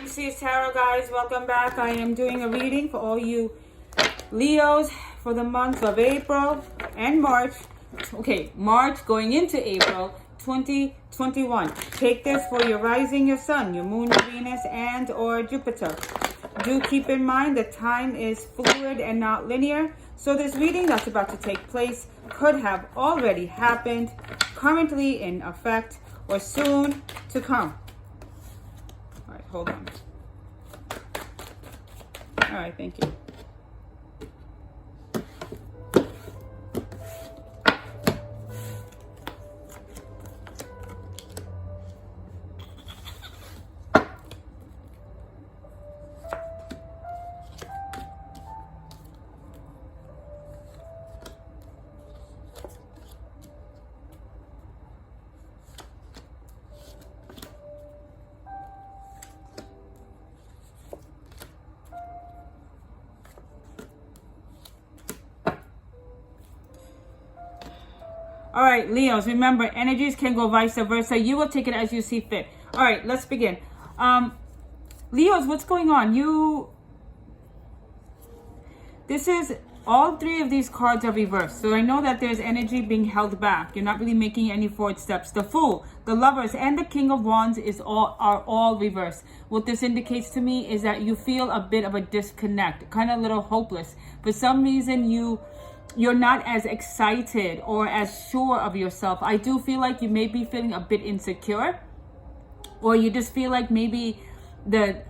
Jinxy Tarot, guys. Welcome back. I am doing a reading for all you Leos for the month of April and March. Okay, March going into April 2021. Take this for your rising, your sun, your moon, your Venus, and or Jupiter. Do keep in mind that time is fluid and not linear. So this reading that's about to take place could have already happened, currently in effect, or soon to come. All right, hold on. All right, thank you. All right, Leos, remember, energies can go vice versa. You will take it as you see fit. All right, let's begin. Leos, what's going on? This is, all three of these cards are reversed. So I know that there's energy being held back. You're not really making any forward steps. The Fool, the Lovers, and the King of Wands are all reversed. What this indicates to me is that you feel a bit of a disconnect, kind of a little hopeless. For some reason, you're not as excited or as sure of yourself. I do feel like you may be feeling a bit insecure, or you just feel like maybe and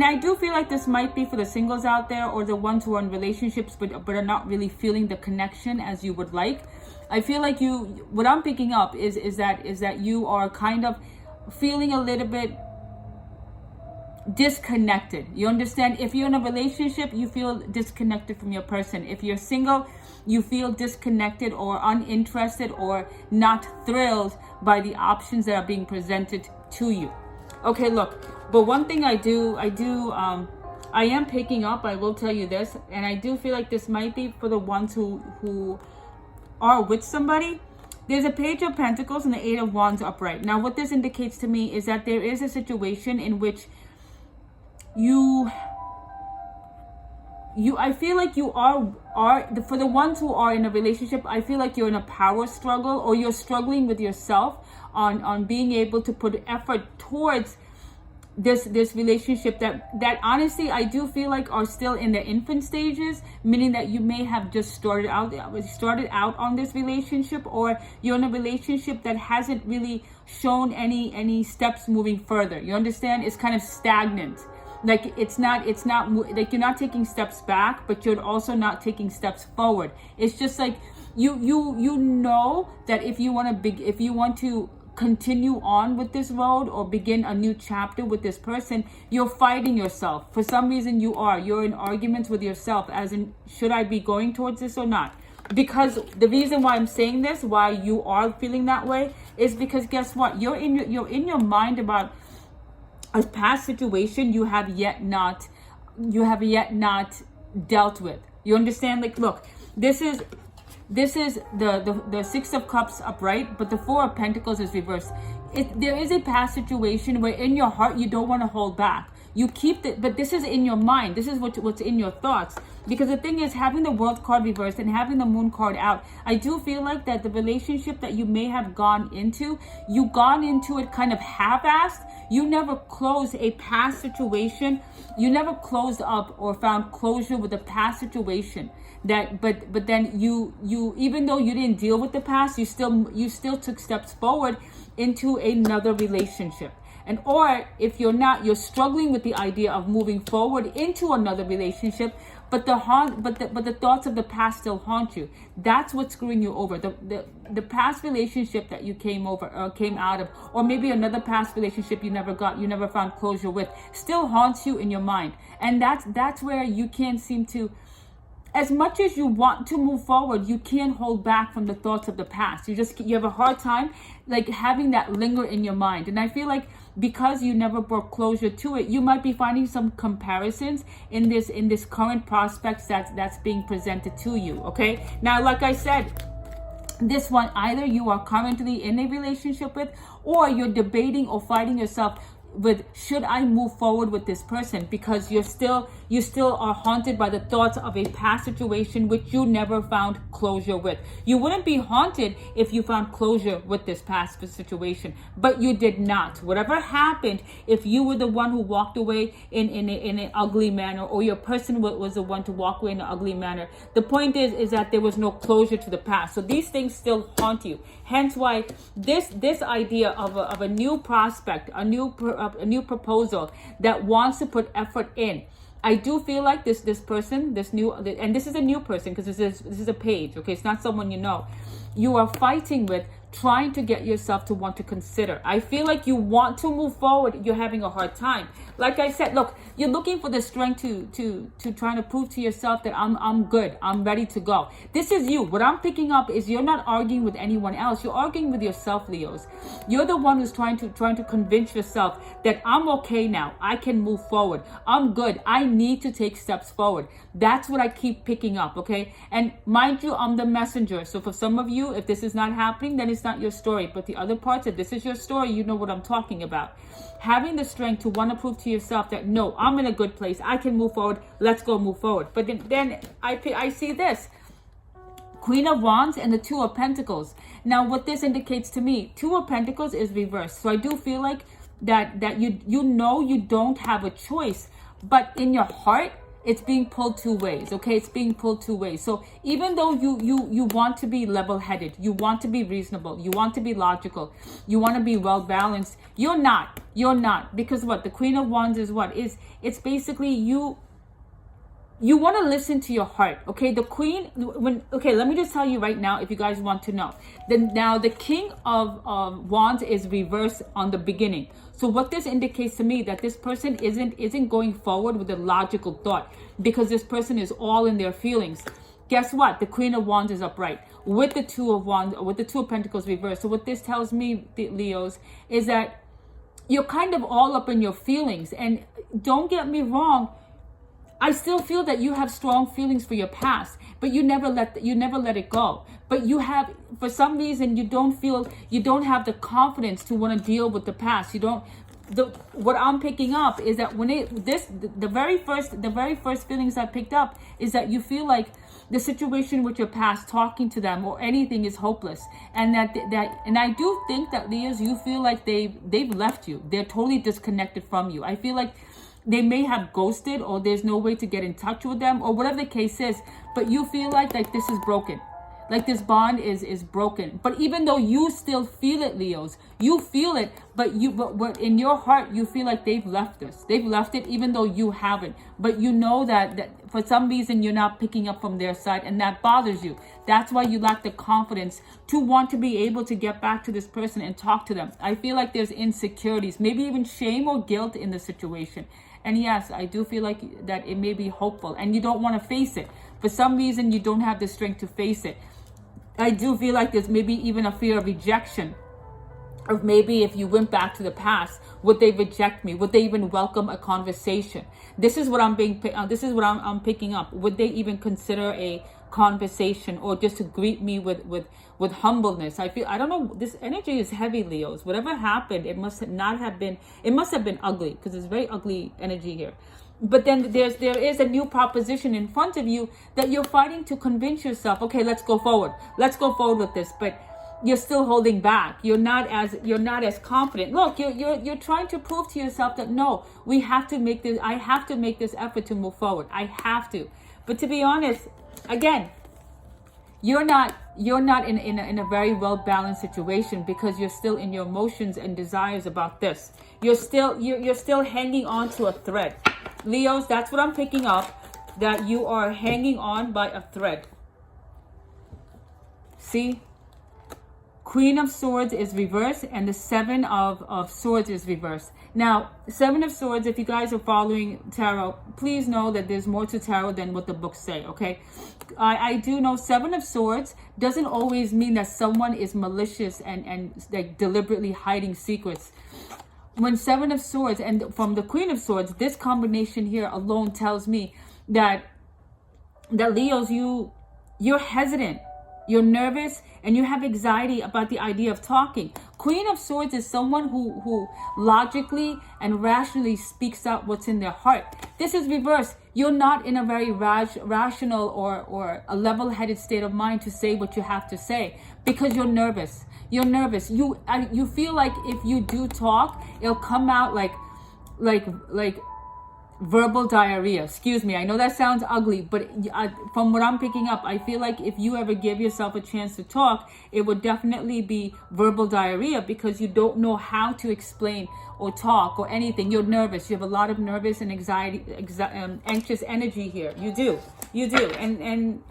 I do feel like this might be for the singles out there, or the ones who are in relationships but are not really feeling the connection as you would like. I feel like what I'm picking up is that you are kind of feeling a little bit disconnected. You understand? If you're in a relationship, you feel disconnected from your person. If you're single, you feel disconnected or uninterested or not thrilled by the options that are being presented to you. Okay, look, but one thing I am picking up, I will tell you this, and I do feel like this might be for the ones who are with somebody. There's a Page of Pentacles and the Eight of Wands upright. Now, what this indicates to me is that there is a situation in which I feel like you are for the ones who are in a relationship, I feel like you're in a power struggle, or you're struggling with yourself on being able to put effort towards this relationship that honestly I do feel like are still in the infant stages, meaning that you may have just started out on this relationship, or you're in a relationship that hasn't really shown any steps moving further. You understand? It's kind of stagnant. Like it's not like you're not taking steps back, but you're also not taking steps forward. It's just like you know that if you want to continue on with this road or begin a new chapter with this person, you're fighting yourself. For some reason you're in arguments with yourself, as in, should I be going towards this or not? Because the reason why I'm saying this, why you are feeling that way, is because guess what? You're in your mind about a past situation you have yet not dealt with. You understand? Like, look, this is the Six of Cups upright, but the Four of Pentacles is reversed. There is a past situation where in your heart you don't want to hold back. You keep it, but this is in your mind. This is what's in your thoughts. Because the thing is, having the World card reversed and having the Moon card out, I do feel like that the relationship that you may have gone into, you gone into it kind of half-assed. You never closed a past situation. You never closed up or found closure with a past situation. But then you even though you didn't deal with the past, you still took steps forward into another relationship. And or if you're not, you're struggling with the idea of moving forward into another relationship, but the thoughts of the past still haunt you. That's what's screwing you over. The past relationship that you came out of, or maybe another past relationship you never found closure with, still haunts you in your mind. And that's where you can't seem to, as much as you want to move forward, you can't hold back from the thoughts of the past. You have a hard time like having that linger in your mind. And I feel like because you never brought closure to it, you might be finding some comparisons in this current prospects that's being presented to you. Okay, now like I said, this one, either you are currently in a relationship with, or you're debating or fighting yourself should I move forward with this person, because you still are haunted by the thoughts of a past situation which you never found closure with. You wouldn't be haunted if you found closure with this past situation, but you did not. Whatever happened, if you were the one who walked away in an ugly manner, or your person was the one to walk away in an ugly manner, the point is that there was no closure to the past. So these things still haunt you. Hence why this idea of a new prospect, a new proposal that wants to put effort in. I do feel like this person, and this is a new person, because this is a page, okay? It's not someone you know. You are fighting with, trying to get yourself to want to consider. I feel like you want to move forward. You're having a hard time. Like I said, look, you're looking for the strength to trying to prove to yourself that I'm good. I'm ready to go. This is you. What I'm picking up is you're not arguing with anyone else. You're arguing with yourself, Leos. You're the one who's trying to convince yourself that I'm okay now. I can move forward. I'm good. I need to take steps forward. That's what I keep picking up, okay? And mind you, I'm the messenger. So for some of you, if this is not happening, then it's not your story. But the other parts, if this is your story, you know what I'm talking about. Having the strength to want to prove to yourself that, no, I'm in a good place. I can move forward. Let's go move forward. But then I see this. Queen of Wands and the Two of Pentacles. Now, what this indicates to me, Two of Pentacles is reversed. So I do feel like that you know you don't have a choice, but in your heart, it's being pulled two ways, okay? It's being pulled two ways. So even though you want to be level-headed, you want to be reasonable, you want to be logical, you want to be well-balanced, you're not. Because what? The Queen of Wands is what? It's basically you want to listen to your heart, okay? The Queen, let me just tell you right now, if you guys want to know. Now the King of Wands is reversed on the beginning. So what this indicates to me, that this person isn't going forward with a logical thought, because this person is all in their feelings. Guess what? The Queen of Wands is upright with the Two of Wands, with the Two of Pentacles reversed. So what this tells me, Leos, is that you're kind of all up in your feelings. And don't get me wrong, I still feel that you have strong feelings for your past, but you never let it go. But you have, for some reason, you don't have the confidence to want to deal with the past. What I'm picking up is that the very first feelings I picked up is that you feel like the situation with your past, talking to them or anything, is hopeless, and and I do think that, Leos, you feel like they've left you. They're totally disconnected from you. I feel like they may have ghosted, or there's no way to get in touch with them, or whatever the case is, but you feel like this is broken. Like this bond is broken. But even though you still feel it, Leos, you feel it, but in your heart, you feel like they've left us. They've left it, even though you haven't. But you know that for some reason, you're not picking up from their side, and that bothers you. That's why you lack the confidence to want to be able to get back to this person and talk to them. I feel like there's insecurities, maybe even shame or guilt in the situation. And yes, I do feel like that it may be hopeful, and you don't want to face it. For some reason, you don't have the strength to face it. I do feel like there's maybe even a fear of rejection. Or maybe if you went back to the past, would they reject me? Would they even welcome a conversation? This is what I'm picking up. Would they even consider a conversation, or just to greet me with humbleness? I don't know, this energy is heavy, Leos. Whatever happened, it must have been ugly, because it's very ugly energy here. But then there is a new proposition in front of you that you're fighting to convince yourself, okay, let's go forward with this. But you're still holding back. You're not as confident. Look, you're trying to prove to yourself that, no, I have to make this effort to move forward. I have to. But to be honest, again, you're not in a very well balanced situation, because you're still in your emotions and desires about this. You're still hanging on to a thread. Leos, that's what I'm picking up, that you are hanging on by a thread. See? Queen of Swords is reversed, and the Seven of Swords is reversed. Now, Seven of Swords, if you guys are following tarot, please know that there's more to tarot than what the books say, okay? I do know Seven of Swords doesn't always mean that someone is malicious and like deliberately hiding secrets. When Seven of Swords and from the Queen of Swords, this combination here alone tells me that Leos, you're hesitant. You're nervous and you have anxiety about the idea of talking. Queen of Swords is someone who logically and rationally speaks out what's in their heart. This is reverse. You're not in a very rational or a level-headed state of mind to say what you have to say because you're nervous. You're nervous. You feel like if you do talk, it'll come out like verbal diarrhea. Excuse me, I know that sounds ugly, but from what I'm picking up, I feel like if you ever give yourself a chance to talk, it would definitely be verbal diarrhea because you don't know how to explain or talk or anything. You're nervous. You have a lot of nervous and anxiety, anxious energy here. You do, and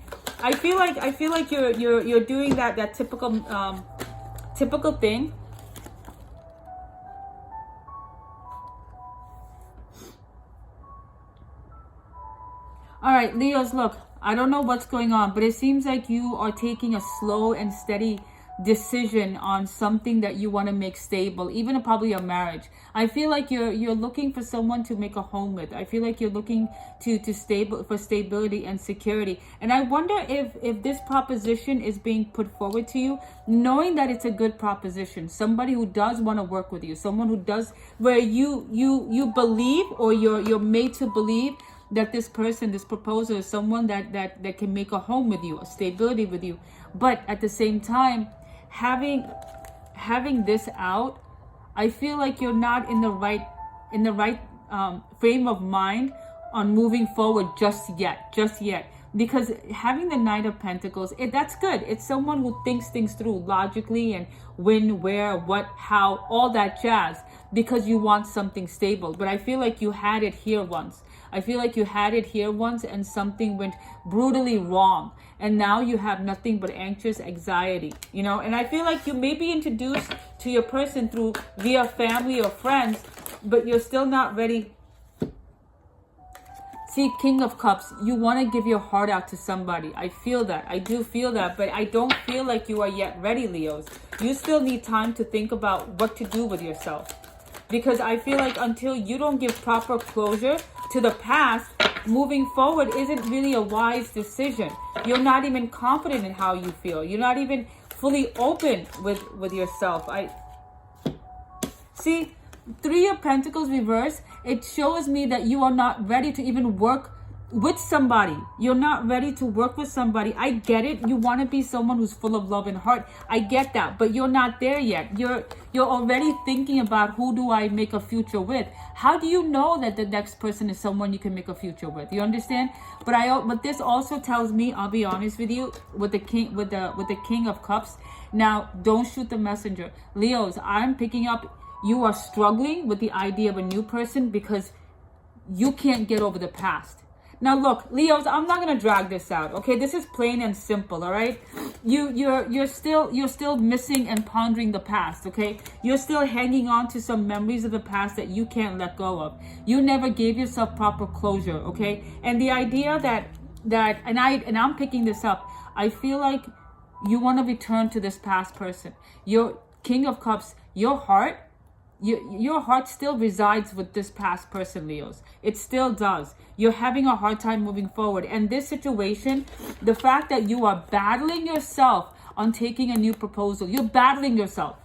I feel like you're doing that typical thing. All right, Leos, look, I don't know what's going on, but it seems like you are taking a slow and steady decision on something that you want to make stable, even probably a marriage. I feel like you're looking for someone to make a home with. I feel like you're looking for stability and security. And I wonder if this proposition is being put forward to you, knowing that it's a good proposition. Somebody who does want to work with you, someone who does, where you believe, or you're made to believe that this person, this proposer, is someone that can make a home with you, a stability with you. But at the same time, having this out, I feel like you're not in the right frame of mind on moving forward just yet. Because having the Knight of Pentacles, that's good. It's someone who thinks things through logically and when, where, what, how, all that jazz, because you want something stable. But I feel like you had it here once. And something went brutally wrong. And now you have nothing but anxious anxiety, And I feel like you may be introduced to your person via family or friends, but you're still not ready. See, King of Cups, you want to give your heart out to somebody. I feel that. I do feel that. But I don't feel like you are yet ready, Leos. You still need time to think about what to do with yourself. Because I feel like until you don't give proper closure to the past, moving forward isn't really a wise decision. You're not even confident in how you feel. You're not even fully open with yourself. See, Three of Pentacles reverse, it shows me that you are not ready to even work with somebody. You're not ready to work with somebody. I get it. You want to be someone who's full of love and heart. I get that, but you're not there yet. You're already thinking about who do I make a future with. How do you know that the next person is someone you can make a future with? You understand? But this also tells me, I'll be honest with you, with the King of Cups. Now, don't shoot the messenger. Leos, I'm picking up you are struggling with the idea of a new person because you can't get over the past. Now look, Leos, I'm not gonna drag this out, okay? This is plain and simple, all right? You're still missing and pondering the past, okay? You're still hanging on to some memories of the past that you can't let go of. You never gave yourself proper closure, okay? And the idea that I'm picking this up, I feel like you want to return to this past person. Your King of Cups, your heart still resides with this past person, Leos. It still does. You're having a hard time moving forward. And this situation, the fact that you are battling yourself on taking a new proposal, you're battling yourself.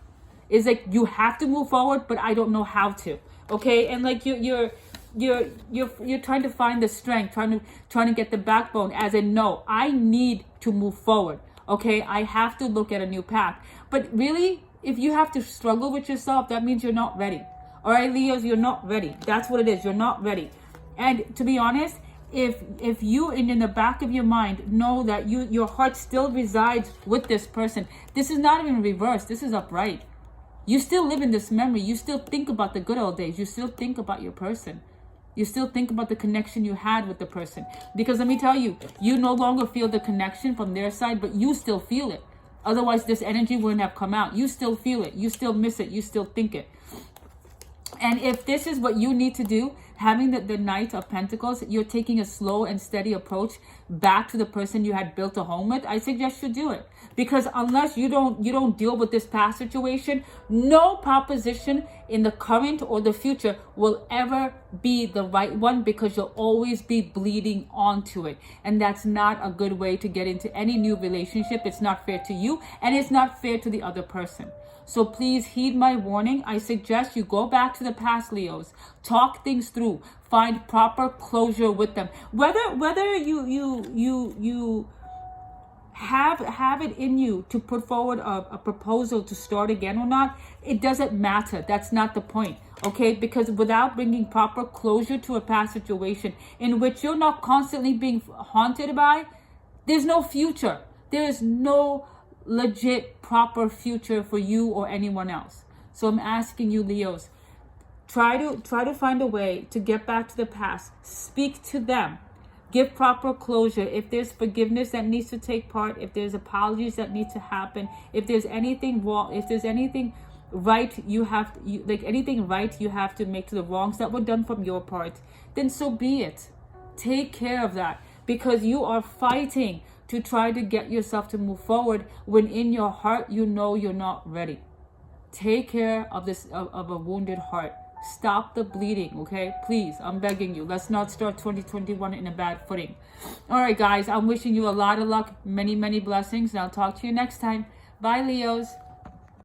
It's like you have to move forward, but I don't know how to. Okay? And like you're trying to find the strength, trying to get the backbone, as in, no, I need to move forward. Okay? I have to look at a new path. But really, if you have to struggle with yourself, that means you're not ready. All right, Leos, you're not ready. That's what it is. You're not ready. And to be honest, if you in the back of your mind know that your heart still resides with this person, this is not even reversed. This is upright. You still live in this memory. You still think about the good old days. You still think about your person. You still think about the connection you had with the person. Because let me tell you, you no longer feel the connection from their side, but you still feel it. Otherwise, this energy wouldn't have come out. You still feel it. You still miss it. You still think it. And if this is what you need to do, having the Knight of Pentacles, you're taking a slow and steady approach back to the person you had built a home with, I suggest you do it. Because unless you don't deal with this past situation, no proposition in the current or the future will ever be the right one, because you'll always be bleeding onto it. And that's not a good way to get into any new relationship. It's not fair to you, and it's not fair to the other person. So please heed my warning. I suggest you go back to the past, Leos. Talk things through. Find proper closure with them. Whether you have it in you to put forward a proposal to start again or not, it doesn't matter. That's not the point. Okay? Because without bringing proper closure to a past situation in which you're not constantly being haunted by, there's no future. There is no legit proper future for you or anyone else. So I'm asking you, Leos, try to find a way to get back to the past. Speak to them. Give proper closure. If there's forgiveness that needs to take part, if there's apologies that need to happen, if there's anything wrong, if there's anything right you have to make to the wrongs that were done from your part, then so be it. Take care of that, because you are fighting to try to get yourself to move forward when in your heart you know you're not ready. Take care of of a wounded heart. Stop the bleeding, okay? Please, I'm begging you. Let's not start 2021 in a bad footing. All right, guys, I'm wishing you a lot of luck, many, many blessings, and I'll talk to you next time. Bye, Leos.